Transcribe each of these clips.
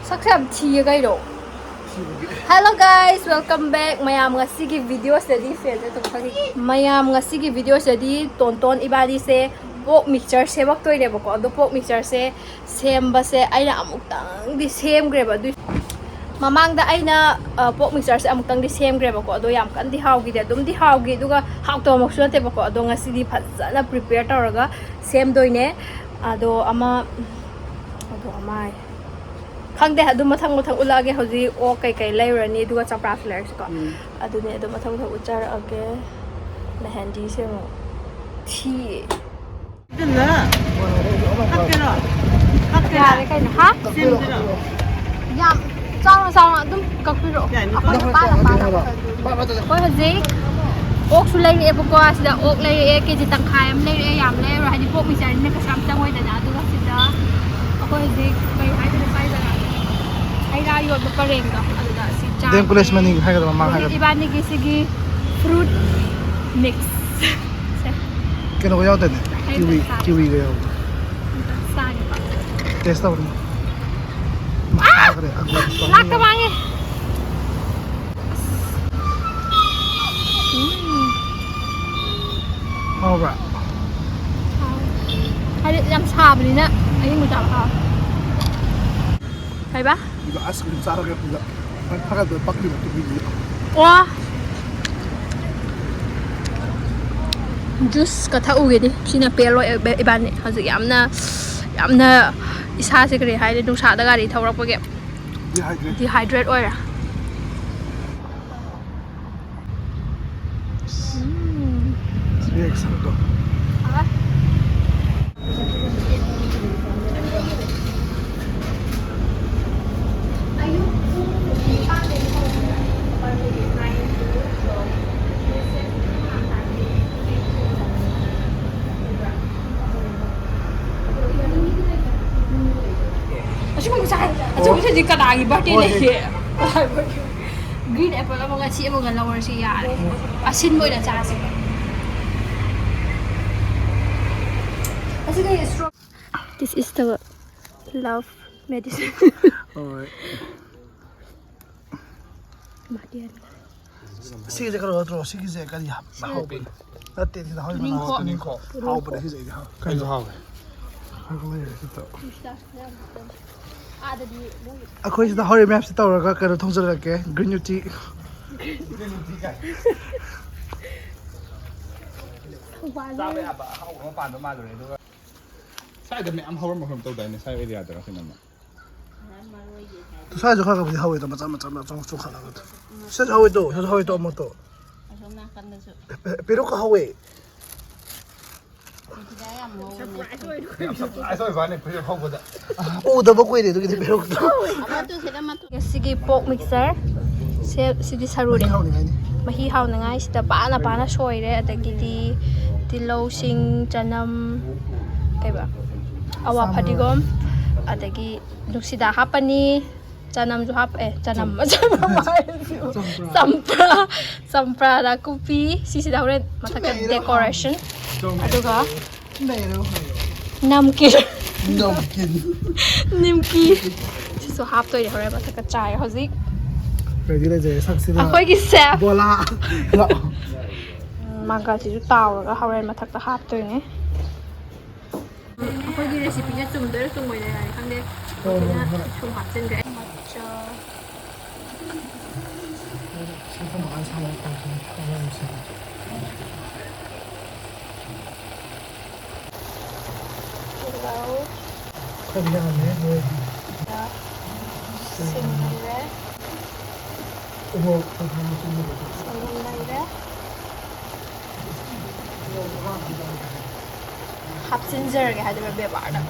Saksa tea kairo. Hello guys, welcome back. Mayam ngasigi video study fail to khagi. Mayam ngasigi video study tonton ibadi se pork mixture se bak toine bako. Do pork mixture se sem ba se aina amuk tang di sem gre ba du. Mamang da aina pork mixture se amuk tang di sem gre bako. Do yam kan di haugi de dum di haugi duga hau to mok sunate bako. Do ngasigi phajana prepare tawraga sem doine. Ado ama Hangde adu mathang ulage hoji o kai lairani duga chapra flares ko adune adu mathang uchar age mehendi se mo thi dinna hakera kai na ha yam sang dum kakpiro ko hoji ok su lai e ko asida ok lai e ke ji tang khai am lai e yam lai ra haji pok mi jar ne ka sam tang wai da na duga sida ko hoji bai hai da bai da I got you the parenga. Then police money higher than my Ibani Gisigi fruit mix. Can we out kiwi rail? Test out. Lakamangi. All right. I didn't have it. I think we have. Hey, ba? Iba as kung sa araw yung pagkakad pakli mo Twbiyu. Wah. Juice ka thau ge di sina pelo ibani hazu yamna isa se kare haide dung sa da gari thaurak pa ge dehydrate oira. Exacto. Acho di kadagi bati le. Green apple amo nga si amo nga lower si yare. Asin mo ina cha si. This is the love medicine. Alright. Matian. Sige je karo otro, sige je kali ha. Mahaupe. Atte di hau ma tuning ko. Hau pa sige je ha. Kai hau. Hau le ito. Ako'y sa horror maps ito ra ka thong sa ke green tea. Sabe apa hau ko pan do ma do le do. Sai da me am hau ma hom to dai ne sai area da ka nama. Tu sai jo ka ka hau ito macam chong khala ka. Sa hau ito mo to. Pero ka hau Ai sai va ne phe hau ko da. Oh, da ba ko ide to ki pero to. Sige pork mixer. Sidi saruri. Mahi hau na ngai sida pana soire adagidi tilau sing chanam kai ba awa phadigom adagi nuksida hapani chanam ju hap chanam sampra da kupi sisida hore mathaka decoration aduga namkin nimki siso hap toy hore mathaka chai hozik Ready le je saksida. Akhoi ki chef Bola. Mangga si ju tawraga horen mathakta hap toy ne akhoi ki recipe nya chum doi chum moi le ai khangde chum hap chen ge 합친절 게 하지만 몇 알아.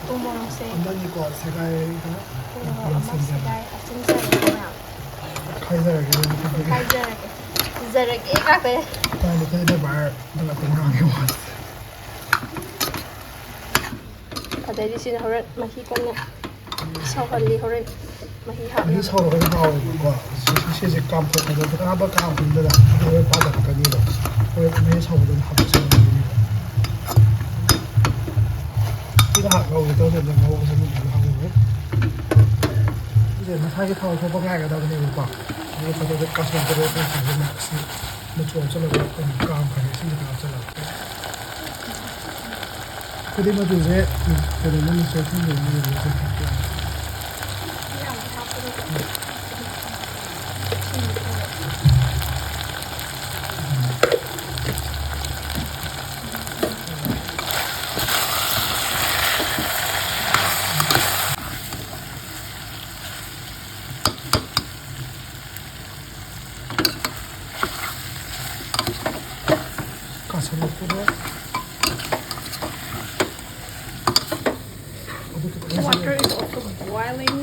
또 뭐랑 세. Andani ko sekai 합친절 뭐야? Kaiser Zara ke kafe. Tani kai da bar da ko na ke wa. Ada di sini horen mahi kan sawali horen mahi ha. Ni so ro ba ko. Si si kam ko da ka ba ka hun da. Ko pa da ka ni do. Ko me so da ha ba so. Kita hak kau kita sudah mau ke sini dulu. 이제 마사지 타워 소방하게 다니는 거 봐. 이거 저도 가서 들어 좀 가지고 막시 뭐 저절로 좀 감하게 생기다 왔잖아. 그리고 이제 그러면 이제 좀 이제 가서로 뿌려. Water is also boiling.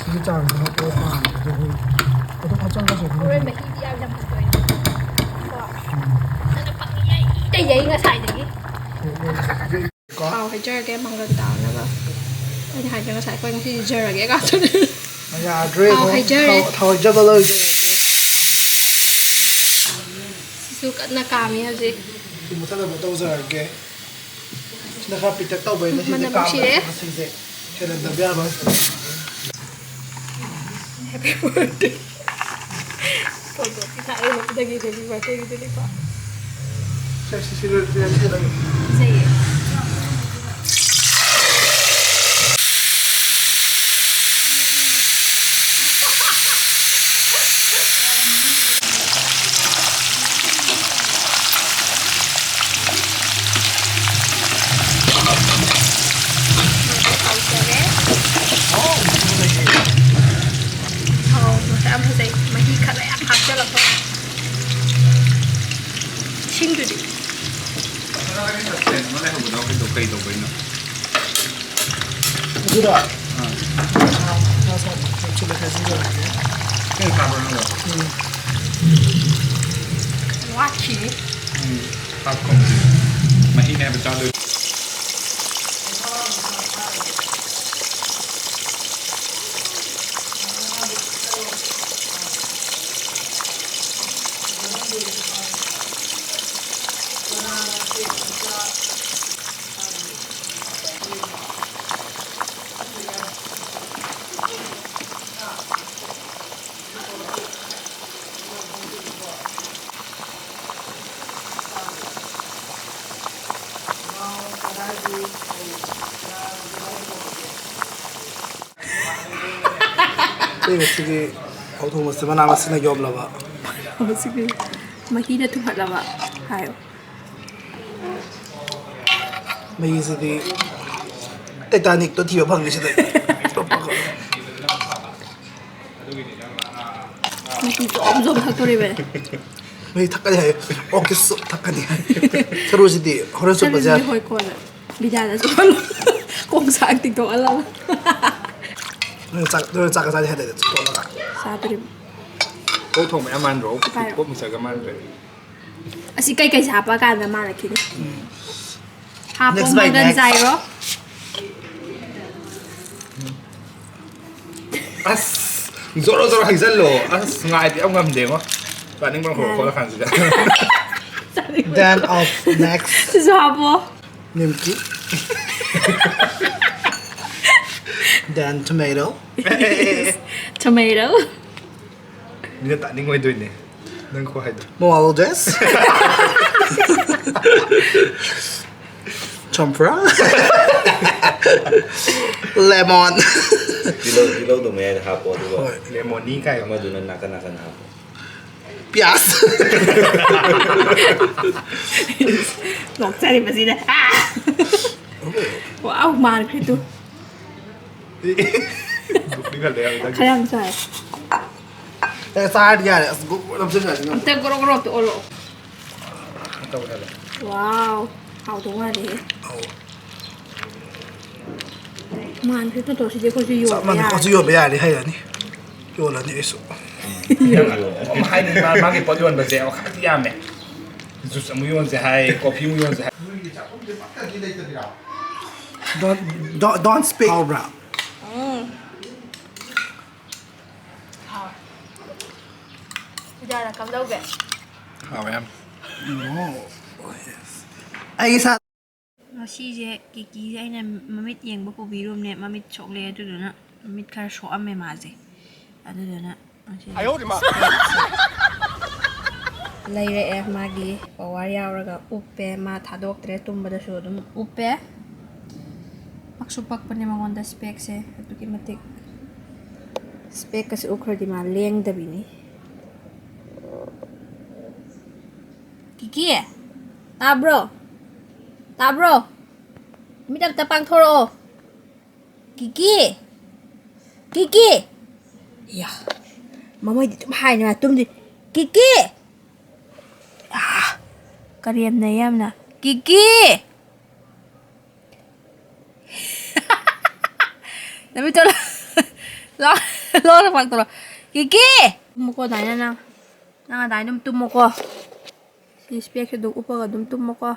이게 짠 거, 또 짠 거, 또 화장 가서 Rồi mà khi đi ăn nhầm thật rồi. Cái gì nga xài gì? Phải chơi cái bằng gần tàu nữa mà. Anh hai cho nó xài quanh khi chơi là cái gạt thôi. 야, 그래. 더 잡아라 이제. Sukat na kami kasi. 못하다 못 도와줄게. 내가 비트 떠봐 있는 Mình 시대 là bác sĩ đấy. 이제 걔는 나비야 봐. Happy birthday. Còn có cái thằng ấy nó cứ đi birthday gitu đi Pak. 섹시를 해야 Gì? 친구들. 누구다? 가서 집에 가진 거 같아. 그냥 가버리는 거. 와치. 팝콘. 마히네 베자도. 이거 되게 automasyon naman sila job la ba. Sige. Mahina to halawa. Hayo. May isa di Titanic to tiyo pang siya. Mahito 엄청 닭도리 배. may takani hay. Okay so takani hay. Saro si di horan so Sabi bazar. ni Hoy ko na. Bidala sa palo. Kung saan TikTok alam. 너 작가 사진 해야 돼. 올라가. Sabi rin. 보통 야만로 꼭 무사가만 돼. Asi kay sapa ka na malaki. Hapong Next bite, magan next. Zairo. 아스. 저러저러 하기 잘로. 아스 nga이 ông ngầm để quá. Bạn nên bằng khổ khó là khăn gì đó. Then of next So hapo. nimki. Then tomato. Tomato. Mình tại nên ngồi đuôi này. Nên khó hay được. Mo this. Champra. Lemon. Dilaw dumaya hapo diba? 레몬이 가요. Madunan nakan hapo. Pias. Magsabi pa sila. Ah! Wow, mahal ko ito. Bukli가 내가 Kaya ang sa'yo. Saan yan? Namsin na. Ang taguro-guro ito ulo. 또 해라. Wow. Hào đúng rồi đấy. Mahal ko ito to. Sige ko siya yun. Man ko siyo ba yan? Hay yan. Yun lang iso. 엄마 하이는 마기 버디원 버제 카티야메. 주스 무용제 하이 커피 무용제 하이. Don't speak. How brown? Jara kamdauge. Hào em. Ai sa ꯉꯁꯤꯁꯦ ꯀꯤꯀꯤꯁꯦ ꯑꯩꯅ ꯃꯃꯤꯠ ꯌꯦꯡꯕ ꯄꯨꯕꯤꯔꯨꯝꯅꯦ ꯃꯃꯤꯠ ꯁꯣꯛꯂꯦ ꯑꯗꯨꯗꯨꯅ ꯃꯃꯤꯠ ꯈꯔ ꯁꯣꯛꯑꯝꯃꯦ ꯃꯥꯁꯦ ꯑꯗꯨꯗꯨꯅ ꯂꯩꯔꯛꯑꯦ ꯃꯥꯒꯤ ꯄꯋꯥꯔ ꯌꯥꯎꯔꯒ ꯎꯞꯄꯦ ꯃꯥ ꯊꯥꯗꯣꯛꯇ꯭ꯔꯦ ꯇꯨꯝꯕꯗꯁꯨ ꯑꯗꯨꯝ ꯎꯞꯄꯦ ꯄꯛꯁꯨ ꯄꯛꯄꯅꯦ ꯃꯉꯣꯟꯗ ꯁ꯭ꯄꯦꯛꯁꯦ ꯑꯗꯨꯛꯀꯤ ꯃꯇꯤꯛ ꯁ꯭ꯄꯦꯛꯀꯁꯦ ꯎꯞꯈ꯭ꯔꯗꯤ ꯃꯥ ꯂꯦꯡꯗꯕꯤꯅꯤ ꯀꯤꯀꯤ ꯇꯥꯕ꯭ꯔꯣ ꯇꯥꯕ꯭ꯔꯣ ꯃꯤꯠ ꯑꯝꯇ ꯄꯥꯡꯊꯣꯔꯛꯑꯣ ꯀꯤꯀꯤ ꯀꯤꯀꯤ ꯌꯥ ꯃꯃꯩꯗꯤ ꯑꯗꯨꯝ ꯍꯥꯏꯅ ꯃꯥ ꯇꯨꯝꯗꯤ ꯀꯤꯀꯤ ꯀꯔꯦꯝꯅ ꯌꯥꯝꯅ ꯀꯤꯀꯤ ꯅꯃꯤꯠꯇꯣ ꯂꯣꯟꯅ ꯄꯥꯡꯊꯣꯔꯛꯑꯣ ꯀꯤꯀꯤ ꯇꯨꯝꯃꯨꯀꯣ ꯑꯗꯨꯃꯥꯏꯅ ꯅꯪ ꯑꯗꯨꯃꯥꯏꯅ ꯑꯗꯨꯝ ꯇꯨꯝꯃꯨꯀꯣ ꯁꯤ ꯁ꯭ꯄꯦꯛꯁꯦ ꯑꯗꯨꯝ ꯎꯞꯄꯒ ꯑꯗꯨꯝ ꯇꯨꯝꯃꯨꯀꯣ